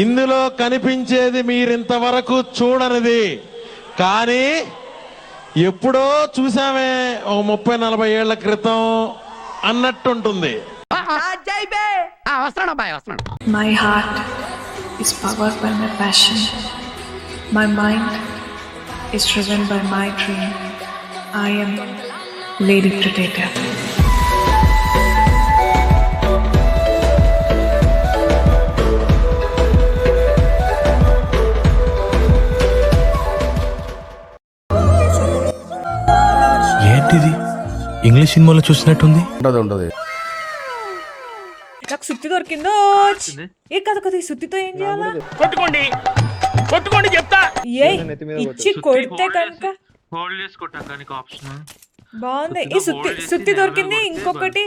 ఇందులో కనిపించేది మీరింతవరకు చూడనిది, కానీ ఎప్పుడో చూసామే ఒక 30-40 ఏళ్ల క్రితం అన్నట్టుంటుంది. My heart is powered by my passion. My mind is driven by my dream. I am Lady Predator. ఏంటిది ఇంగ్లీష్ సినిమాలో చూసినట్టుంది. ఉండదు నాకు సుత్తి దొరికిందో. ఏ కథ కథ ఈ సుత్తితో ఏం చేయాలా? కొట్టుకోండి చెప్తా. ఏ ఇచ్చి కొడితే కనుక హోల్డ్ చేసి కొట్టాక ఆప్షన్ బాగుంది. ఈ సుత్తి దొరికింది. ఇంకొకటి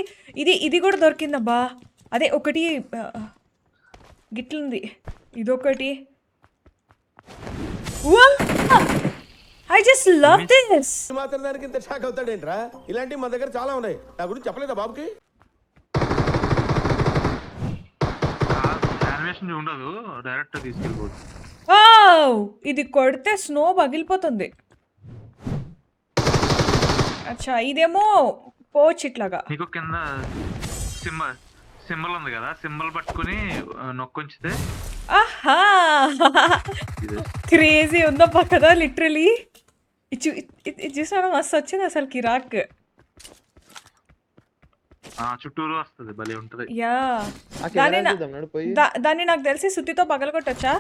ఇది కూడా దొరికిందబ్బా. అదే ఒకటి గిట్లుంది, ఇదొకటి. I just love this. మాత్రం దానికి ఇంత షాక్ అవుతాడేంట్రా? ఇలాంటివి మన దగ్గర చాలా ఉన్నాయి. నా గురించి చెప్పలేదా బాబుకి? యానిమేషన్ ఉండదు, డైరెక్ట్ తీసుకెళ్ళిపోతుంది. ఇది కొడితే స్నో పగిలిపోతుంది. అచ్చా, ఇదేమో పోచ్ ఇట్లాగా. నీకు కింద సింబల్ ఉంది కదా, సింబల్ పట్టుకుని నొక్కొంచితే. ఆహా, క్రేజీ ఉందా కదా లిటరలీ. ఇది చూసాను, మస్తు వచ్చింది అసలు, కిరాక్. చుట్టూరు వస్తుంది, భలే ఉంటది. యా, దాన్ని నాకు తెలిసి సుత్తితో పగలగొట్టచ్చా?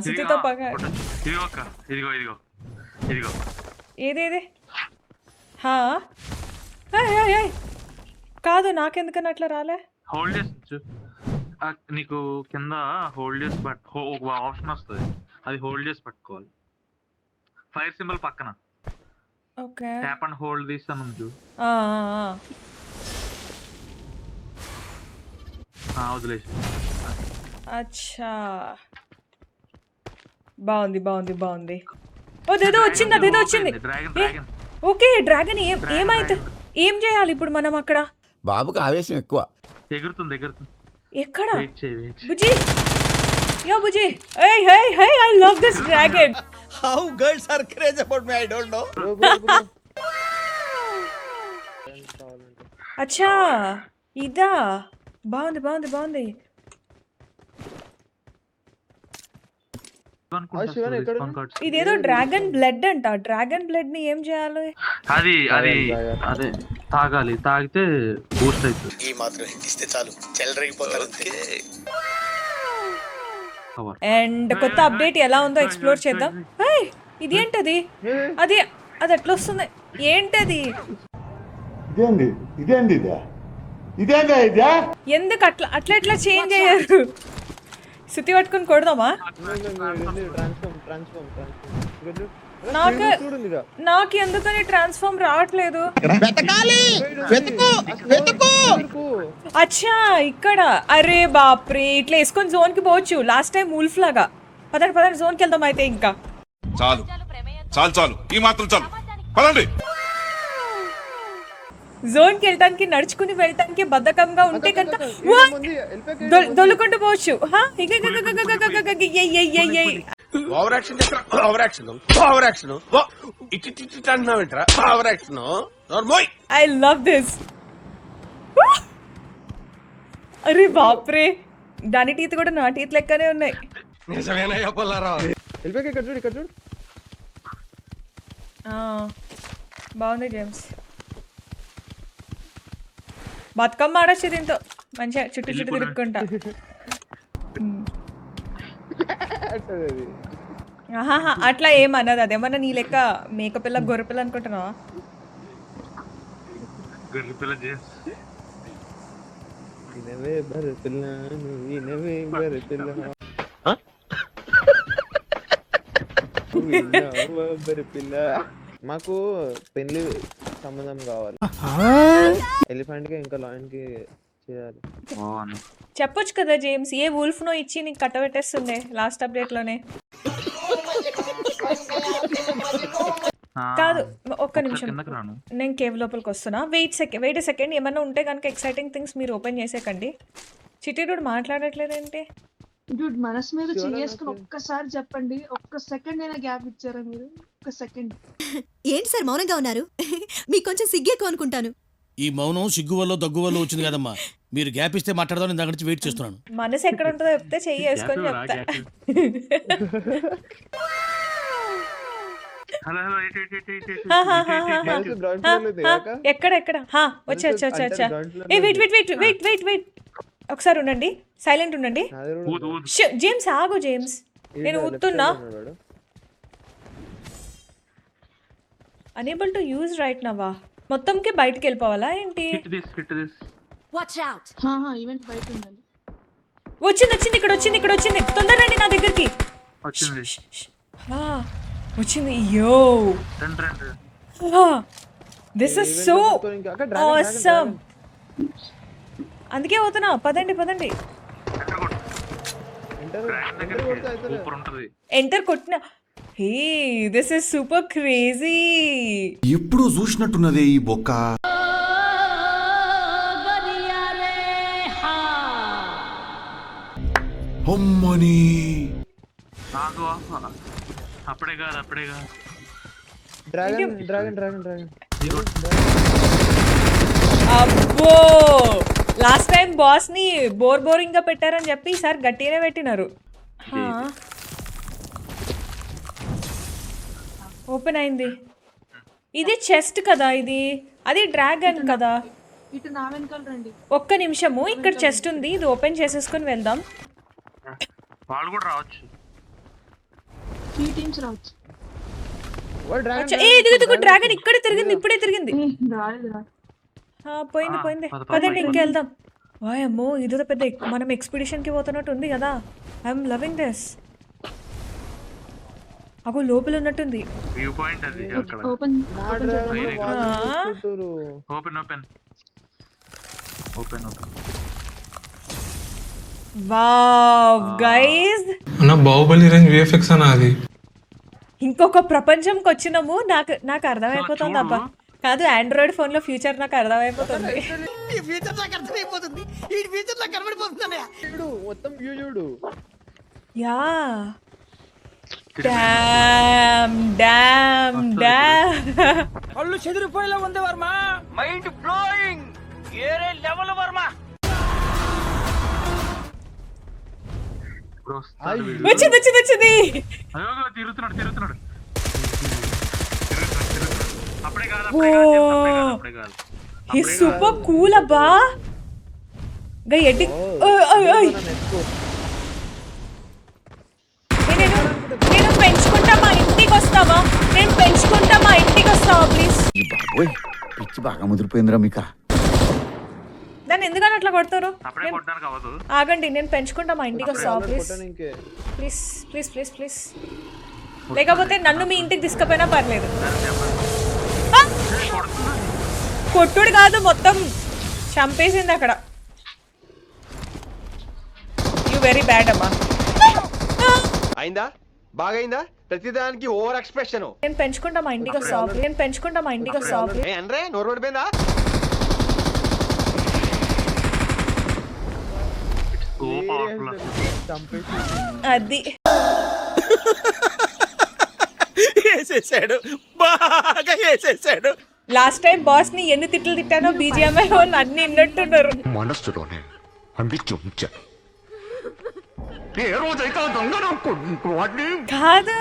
సుత్తితో ఇదిగో ఏదేది? కాదు, నాకెందుకని అట్లా రాలే. హోల్డ్ చేసి నీకు కింద హోల్డ్ చేసి ఒక ఆప్షన్ వస్తుంది, అది హోల్డ్ చేసి పట్టుకోవాలి. ఫైర్ సింబల్ పక్కన ఓకే, ట్యాప్ అండ్ హోల్డ్ తీస్తాను ముందు. వదిలేసి. అచ్చా, బాగుంది. అదేదో వచ్చింది. ఓకే, డ్రాగన్ ఏమైతే ఏం చేయాలి ఇప్పుడు మనం అక్కడ? బాబుకి ఆవేశం ఎక్కువ. ఎగురుతుంది. ఎక్కడ బుజ్జి? బుజ్జి, I love this dragon. How girls are crazy about me, I don't know. అచ్చా, ఇదా? బాగుంది. ఇదేదో డ్రాగన్ బ్లడ్ అంట. డ్రాగన్ బ్లడ్ ని ఏం చేయాలి? అది అదే తాగాలి, తాగితే బూస్ట్ అవుతుంది. ఈ మాత్రం ఇస్తే చాలు, చెలరేగిపోతారు. అండ్ కొత్త అప్డేట్ ఎలా ఉందో ఎక్స్ప్లోర్ చేద్దాం. ఇదేంటది? అది ఎట్లా వస్తుంది? ఏంటది? ఎందుకు అట్లా చేంజ్ అయ్యారు? సుత్తి పట్టుకుని కొడదామా? నాకు ఎందుకని ట్రాన్స్ఫార్మ్ రావట్లేదు. అచ్చా, ఇక్కడ. అరే బాప్రే, ఇట్లా వేసుకొని జోన్ కి పోవచ్చు. లాస్ట్ టైం ఉల్ఫ్ లాగా. పదండి జోన్ కి వెళ్దాం అయితే. ఇంకా చాలు ఈ మాత్రం చాలు, పదండి. జోన్ కి వెళ్ళటానికి, నడుచుకుని వెళ్ళటానికి బద్ధకంగా ఉంటే కనుక దొల్లుకుంటూ పోవచ్చు. I love this. అరే బాప్రే, దాని టీత్ కూడా నా టీత్ లెక్కనే ఉన్నాయి. బాగుంది జేమ్స్. బతుకమ్మ ఆడొచ్చు దీంతో మంచిగా, చుట్టూ తిరుక్కుంటా. అట్లా ఏమన్నది? అదేమన్నా నీ లెక్క మేకపిల్ల గొర్రెపిల్ల అనుకుంటున్నావా? మాకు పెళ్లి సంబంధం కావాలి. ఎలిఫెంట్ కి ఇంకా లయన్ కి చేయాలి. చెప్పొచ్చు కదా జేమ్స్, ఏ వుల్ఫ్ నో ఇచ్చి నీకు కట్టబెట్టేస్తుంది లాస్ట్ అప్డేట్ లోనే. కాదు, ఒక్క నిమిషం, నేను కేవ్ లోపలికి వస్తున్నా. Wait second. ఏమన్నా ఉంటే కనుక ఎక్సైటింగ్ థింగ్స్ మీరు ఓపెన్ చేసేకండి. చిట్టిడోడు మాట్లాడట్లేదేంటి? డూడ్ మనసు మీద చేసుకుని ఒక్కసారి చెప్పండి, ఒక్క సెకండ్ అయినా గ్యాప్ ఇచ్చారా మీరు? ఒక్క సెకండ్. ఏంటి సార్ మౌనంగా ఉన్నారు? మీకు కొంచెం సిగ్గేకో అనుకుంటాను. ఈ మౌనం సిగ్గు వల్ల దగ్గు వల్ల వచ్చింది కదమ్మా. మీరు గ్యాప్ ఇస్తే మాట్లాడదాం, నేను దగ్గర నుంచి వెయిట్ చేస్తున్నాను. మనసు ఎక్కడ ఉంటుందో చెప్తే చెయ్యి వేసుకొని చెప్తా. హలో హలో ఇటు ఇటు ఇటు ఇటు ఇటు హా, హా, ఇటు హా, ఇటు హా. ఇటు. గ్రౌండ్ ఫ్లోర్ లో దిగాక ఎక్కడ వచ్చా ఏ వెయిట్ ఒకసారి ఉండండి, సైలెంట్ ఉండండి. ఊదు ఊదు. జేమ్స్ ఆగు, జేమ్స్ నేను ఊతున్నా. అనేబుల్ టు యూజ్ రైట్ నవా. మొత్తంకి బయటికి వెళ్ళిపోవాలా ఏంటి? Hit this. ఈవెంట్ బయట ఉండాలి. వచ్చింది ఇక్కడ వచ్చింది. తొందరండి నా దగ్గరికి. వచ్చింది. ఆ, వచ్చింది. యో రండి. This is so awesome. అందుకే పోతున్నా. పదండి సూపర్ ఉంటది. ఎంటర్ కొట్టిన. Hey this is super crazy. ఎప్పుడు చూసినట్టున్నదే ఈ బొక్క. అమ్మని ఆగు అప్పుడే కాదు. డ్రాగన్ అబ్బో, లాస్ట్ టైం బాస్ ని బోరింగ్ గా పెట్టారని చెప్పి ఈసారి గట్టిగానే పెట్టినారు. ఓపెన్ అయింది. ఇది చెస్ట్ కదా, అది డ్రాగన్ కదా. ఇటు నా వెనకాల రండి. ఒక్క నిమిషము, ఇక్కడ చెస్ట్ ఉంది, ఇది ఓపెన్ చేసేసుకొని వెళ్దాం. వాళ్ళు కూడా రావచ్చు. 3 టీమ్స్ రావచ్చు. ఇదిగో డ్రాగన్ ఇప్పుడే తిరిగింది. రాలేదు. పోయింది. పదండి ఇంకెళ్దాం. వాయమ్మో, ఇదో పెద్ద మనం ఎక్స్పిడిషన్ కి పోతున్నట్టు ఉంది కదా. I'm loving this. అగో లోపల ఉన్నట్టుంది. వ్యూ పాయింట్ అది అక్కడ. ఓపెన్ వావ్ గైస్, నా బాహుబలి రేంజ్ విఎఫ్ఎక్స్ అన్న అది. ఇంకొక ప్రపంచంకి వచ్చినాము. నాకు అర్థమైపోతుంది అబ్బా. కాదు, ఆండ్రాయిడ్ ఫోన్ లో ఫ్యూచర్ నాకు అర్థమైపోతుంది. మొత్తం వ్యూ చూడు. Ya damn. కళ్ళు చెదిరిపోయేలా ఉంది వర్మ. Mind blowing. ఏరే లెవెల్ వర్మ. వచ్చింది. తిరుగుతున్నాడు. అప్పుడే కాదు. హీ సూపర్ కూల్ అబ్బా. గై ఎడ్డి. నేను పెంచుకుంటా, మా ఇంటికి వస్తావా? ప్లీజ్. పిచ్చి బాగా ముదిరిపోయిందిరా మీకా. దాన్ని ఎందుకని అట్లా కొడతారు? అప్పుడే కొట్టడానికి అవ్వదు. ఆగండి, నేను పెంచుకుంటా, మా ఇంటికి వస్తావా ప్లీజ్. లేకపోతే నన్ను మీ ఇంటికి తీసుకుపోయినా పర్లేదు. కొట్టుడు కాదు, మొత్తం చంపేసింది అక్కడ. యు వెరీ బ్యాడ్ అమ్మా. అయిందా? బాగైందా? ప్రతిదానికి ఓవర్ ఎక్స్ప్రెషన్. నేను పెంచుకుంటా, మా ఇంటికి వస్తావా? అంటే నోరు పడిపోయిందా? అది బాగా వేసేసాడు. లాస్ట్ టైం బాస్ ని ఎన్ని తిట్లు తిట్టానో బీజిఎంఐ వాళ్ళు అన్ని విన్నట్టున్నారు. మనస్సులోనే కాదు,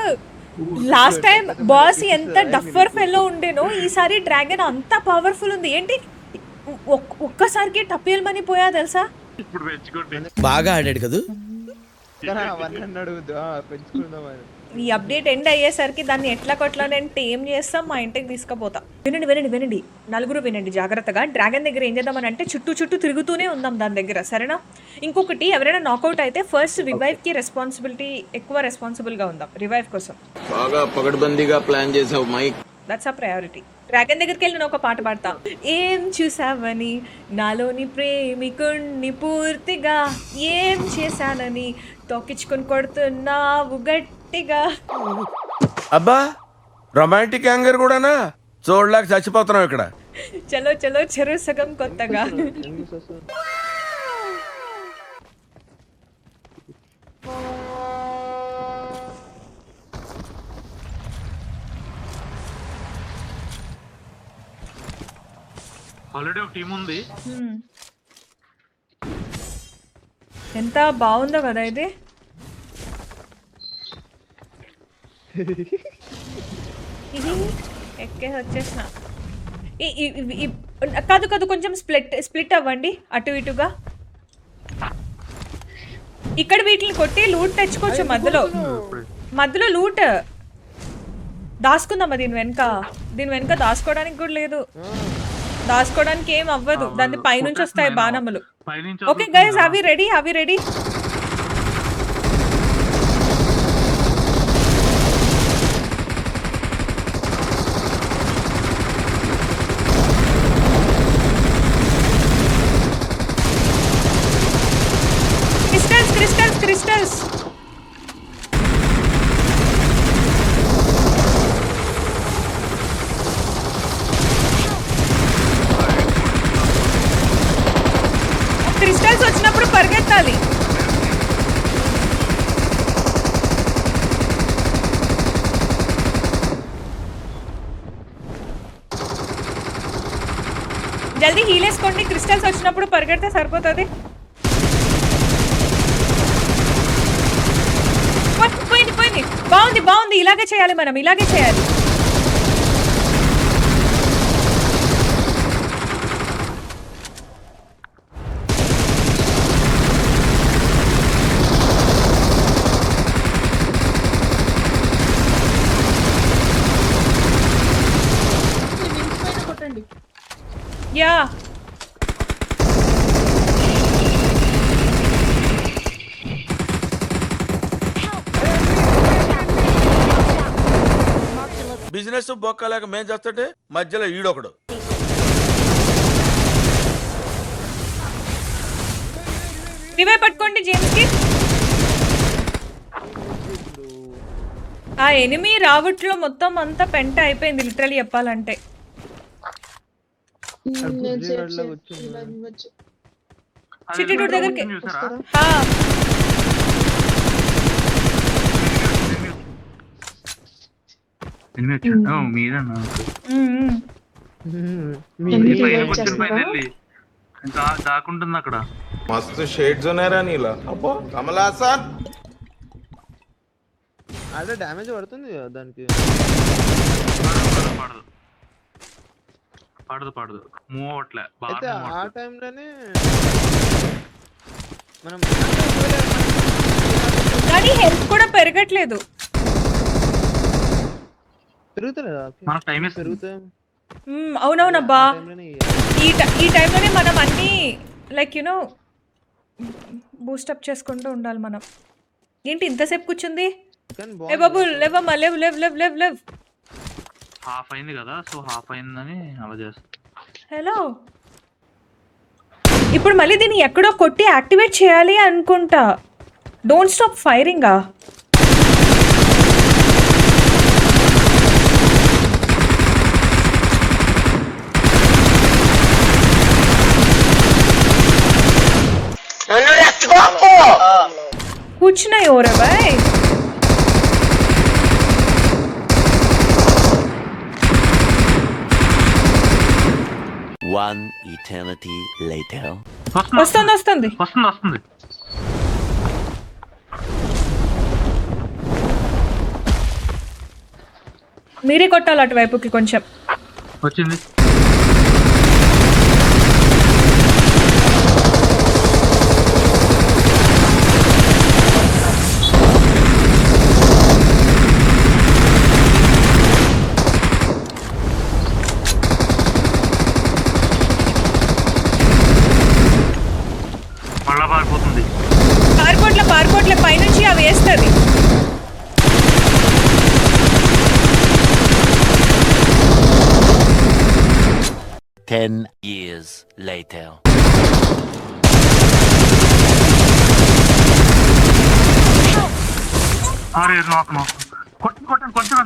లాస్ట్ టైం బాస్ ఎంత డఫర్ ఫెల్లో ఉండేనో, ఈసారి డ్రాగన్ అంత పవర్ఫుల్ ఉంది. ఏంటి ఒక్కసారికి టప్పేల్మని పోయా తెలుసా? ఇప్పుడు పెంచుకోండి. బాగా ఆడాడు కదా. పెంచుకుందామని ఈ అప్డేట్ ఎండ్ అయ్యేసరికి దాన్ని ఎట్లా కొట్లా నేను టేమ్ చేస్తాం, మా ఇంటికి తీసుకుపోతా. వినండి నలుగురు వినండి జాగ్రత్తగా. డ్రాగన్ దగ్గర ఏం చేద్దామని అంటే చుట్టూ తిరుగుతూనే ఉందాం దాని దగ్గర, సరేనా? ఇంకొకటి, ఎవరైనా నాకౌట్ అయితే ఫస్ట్ రివైవ్ కి ఎక్కువ రెస్పాన్సిబుల్ గా ఉందాం. రివైవ్ కోసం బాగా పగడ్బందీగా ప్లాన్ చేసావు Mike. That's a priority. Dragon దగ్గరికి వెళ్ళి నేను ఒక పాట పాడతా. ఏం చూసావని నాలోని ప్రేమికుణ్ణి పూర్తిగా, ఏం చేశానని తొక్కించుకొని కొడుతున్నావు గట్టిగా. అబ్బా, రొమాంటిక్ యాంగర్ కూడానా? చూడలేక చచ్చిపోతున్నావు ఇక్కడ. చలో చెరు సగం కొత్తగా. ఆల్రెడీ ఒక టీం ఉంది. ఎంత బాగుందో కదా ఇది. ఎక్కే వచ్చేసిన. కాదు కాదు, కొంచెం స్ప్లిట్ అవ్వండి అటు ఇటుగా. ఇక్కడ వీటిని కొట్టి లూట్ తెచ్చుకోవచ్చు. మధ్యలో లూట్ దాచుకుందామా దీని వెనక దాచుకోవడానికి కూడా లేదు. దాచుకోవడానికి ఏం అవ్వదు, దాని పైనుంచి వస్తాయి బాణములు. ఓకే గైస్, అవి రెడీ. క్రిస్టల్స్ వచ్చినప్పుడు పరిగెత్తాలి. జల్దీ హీల్ వేసుకోండి. క్రిస్టల్స్ వచ్చినప్పుడు పరిగెడితే సరిపోతుంది. పోయింది. బాగుంది. ఇలాగే చేయాలి, మనం ఇలాగే చేయాలి. కొట్టండి. యా బిజినెస్ బొక్కలేక మేం చేస్తుంటే మధ్యలో ఈడొకడు. రివైవ్ పట్టుకోండి జేమ్స్ కి. ఆ ఎనిమి రావుట్లో మొత్తం అంతా పెంట అయిపోయింది లిటరల్లీ చెప్పాలంటే. చిట్టిడూర్ దగ్గరికి దాకుంటుంది అక్కడ. మస్తు షేడ్స్ ఉన్నారా నీలా. అబ్బో కమలాసన్. అదే డ్యామేజ్ పడుతుంది కదా దానికి. పడదు మూవ్ అవట్లే. అయితే ఆ టైంలోనే మనం కానీ హెల్త్ కూడా పెరగట్లేదు. పెరుగుతలేదా? అవునవునబ్బా, ఈ టైంలోనే మనం అన్ని లైక్ యునో బూస్టప్ చేసుకుంటూ ఉండాలి మనం. ఏంటి ఇంతసేపు కూర్చుంది? ఏ బాబు లేవమ్మా, లేవ్. హాఫ్ అయింది కదా, సో హాఫ్ అయిందని అలా చేస్తా. హలో, ఇప్పుడు మళ్ళీ దీన్ని ఎక్కడో కొట్టి యాక్టివేట్ చేయాలి అనుకుంటా. డోంట్ స్టాప్ ఫైరింగా. कुछ नहीं हो रहा भाई. One eternity later. వస్తుంది. మీరే కొట్టాలి అటువైపుకి కొంచెం. వచ్చింది. పారిపోట్ల పైనుంచి అవి వేస్తుంది. Ten years later. అరే నాకు కొట్టండి కొంచెం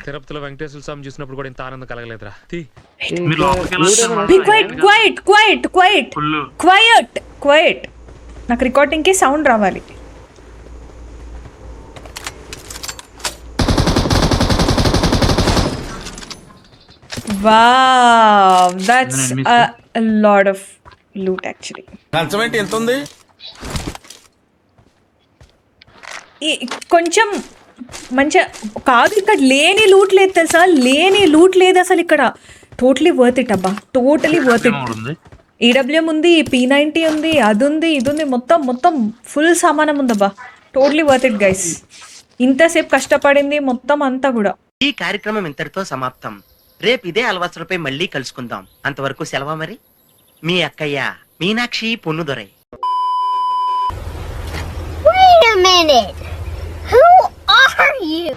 తిరుపతిలో వెంకటేశ్వర స్వామి చూసినప్పుడు కూడా ఇంత ఆనందం కలగలేదురా మీరు లోపలికి Be quiet, quiet, quiet, quiet, full quiet, quiet. నాకు రికార్డింగ్కి సౌండ్ రావాలి. Wow, that's a lot of loot actually. కంచమేంటి ఎంత ఉంది? కొంచెం మంచిగా కాదు, ఇక్కడ లేని లూట్ లేదు తెలుసా, లేని లూట్ లేదు అసలు ఇక్కడ. టోటలీ వర్త్ ఇట్ అబ్బా, టోటలీ వర్త్ ఇట్. ఈడబ్ల్యూఎం ఉంది, P90 ఉంది, అది ఉంది, ఇది ఉంది, మొత్తం ఫుల్ సామానం ఉందబ్బా. Totally worth it guys. ఇంతసేపు కష్టపడింది మొత్తం అంతా కూడా. ఈ కార్యక్రమం ఇంతటితో సమాప్తం. రేపు ఇదే అలవాసులపై మళ్ళీ కలుసుకుందాం. అంతవరకు సెలవు మరి. మీ అక్కయ్య Meenakshi పొన్నుదొరై. Wait a minute. Who are you?